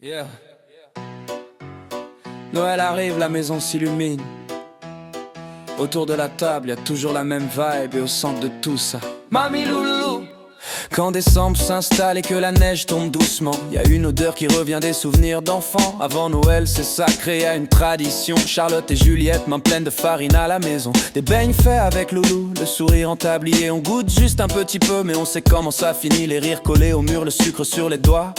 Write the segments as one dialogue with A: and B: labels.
A: Yeah. Noël arrive, la maison s'illumine. Autour de la table, y a toujours la même vibe. Et au centre de tout ça, Mamie Loulou. Quand décembre s'installe et que la neige tombe doucement, y a une odeur qui revient des souvenirs d'enfants. Avant Noël c'est sacré, y a une tradition. Charlotte et Juliette, main pleine de farine à la maison. Des beignes faits avec Loulou, le sourire en tablier. On goûte juste un petit peu mais on sait comment ça finit. Les rires collés au mur, le sucre sur les doigts.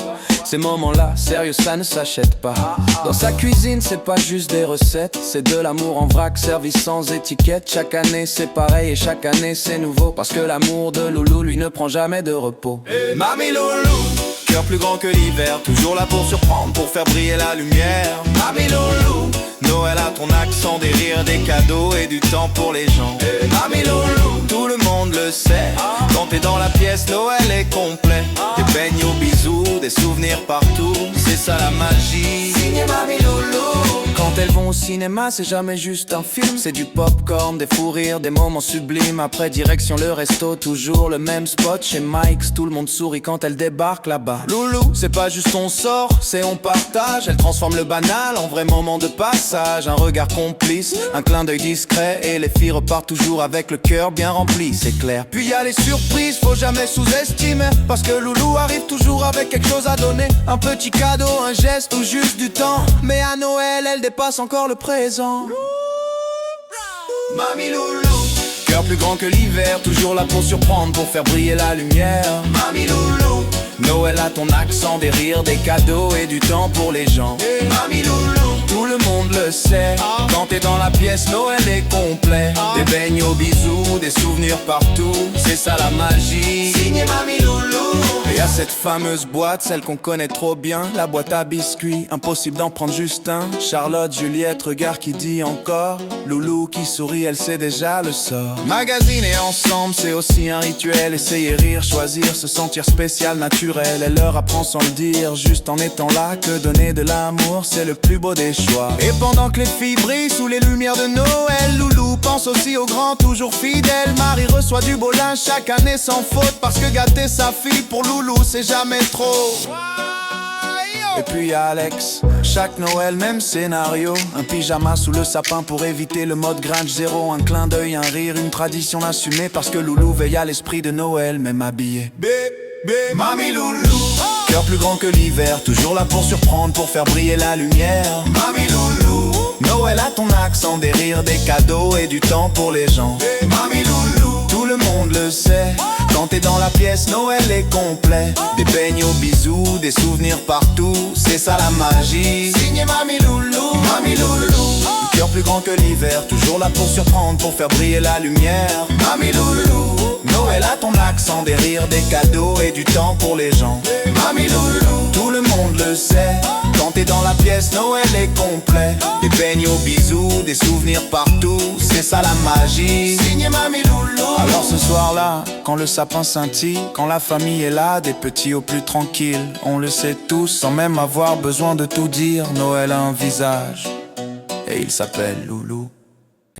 A: Ces moments-là, sérieux ça ne s'achète pas. Dans sa cuisine c'est pas juste des recettes, c'est de l'amour en vrac, servi sans étiquette. Chaque année c'est pareil et chaque année c'est nouveau. Parce que l'amour de Loulou lui ne prend jamais de repos.
B: Mamie Loulou, cœur plus grand que l'hiver, toujours là pour surprendre, pour faire briller la lumière. Mamie Loulou, Noël a ton accent, des rires, des cadeaux et du temps pour les gens. Mamie Loulou, tout le monde le sait, quand t'es dans la pièce, Noël est complet. Des beignes aux bisous, des souvenirs partout, c'est ça la magie. Signé Mamie Loulou.
A: Quand elles vont au cinéma, c'est jamais juste un film. C'est du popcorn, des fous rires, des moments sublimes. Après direction le resto, toujours le même spot chez Mike's. Tout le monde sourit quand elle débarque là-bas. Loulou, c'est pas juste on sort, c'est on partage. Elle transforme le banal en vrai moment de passage. Un regard complice, un clin d'œil discret. Et les filles repartent toujours avec le cœur bien rempli, c'est clair. Puis y a les surprises, faut jamais sous-estimer. Parce que Loulou arrive toujours avec quelque chose à donner. Un petit cadeau, un geste ou juste du temps. Mais à Noël, elle dépasse encore le présent.
B: Mamie Loulou,
A: Cœur plus grand que l'hiver, toujours là pour surprendre, pour faire briller la lumière.
B: Mamie Loulou,
A: Noël a ton accent, des rires, des cadeaux et du temps pour les gens.
B: Mamie Loulou,
A: Tout le monde le sait, quand t'es dans la pièce, Noël est complet. Des beignes aux bisous, des souvenirs partout, c'est ça la magie.
B: signé Mamie Loulou.
A: Et à cette fameuse boîte, celle qu'on connaît trop bien, la boîte à biscuits, impossible d'en prendre juste un. Charlotte, Juliette, regard qui dit encore. Loulou qui sourit, elle sait déjà le sort. Magasiner ensemble, c'est aussi un rituel. Essayer rire, choisir, se sentir spécial, naturel. Elle leur apprend sans le dire, juste en étant là. Que donner de l'amour, c'est le plus beau des choix. Et pendant que les filles brillent sous les lumières de Noël, Loulou pense aussi aux grands, toujours fidèles. Marie reçoit du beau linge chaque année sans faute. Parce que gâter sa fille pour Loulou, c'est jamais trop. Et puis y a Alex, chaque Noël même scénario. Un pyjama sous le sapin pour éviter le mode Grinch zéro. Un clin d'œil, un rire, une tradition assumée. Parce que Loulou veille à l'esprit de Noël, même habillé.
B: Mamie Loulou,
A: Cœur plus grand que l'hiver, toujours là pour surprendre, pour faire briller la lumière.
B: Mamie Loulou,
A: Noël a ton accent, des rires, des cadeaux et du temps pour les gens.
B: Mamie Loulou,
A: Tout le monde le sait, quand t'es dans la pièce, Noël est complet. Des beignes aux bisous, des souvenirs partout, c'est ça la magie.
B: signé Mamie Loulou. Mamie Loulou,
A: Cœur plus grand que l'hiver, toujours là pour surprendre, pour faire briller la lumière.
B: Mamie Loulou,
A: Noël a ton accent, des rires, des cadeaux et du temps pour les gens.
B: Mamie Loulou,
A: Tout le monde le sait, quand t'es dans la pièce, Noël est complet. Des beignes aux bisous, des souvenirs partout, c'est ça la magie.
B: signé Mamie Loulou.
A: Alors ce soir-là, quand le sapin scintille, quand la famille est là, des petits au plus tranquille, on le sait tous sans même avoir besoin de tout dire. Noël a un visage et il s'appelle Loulou.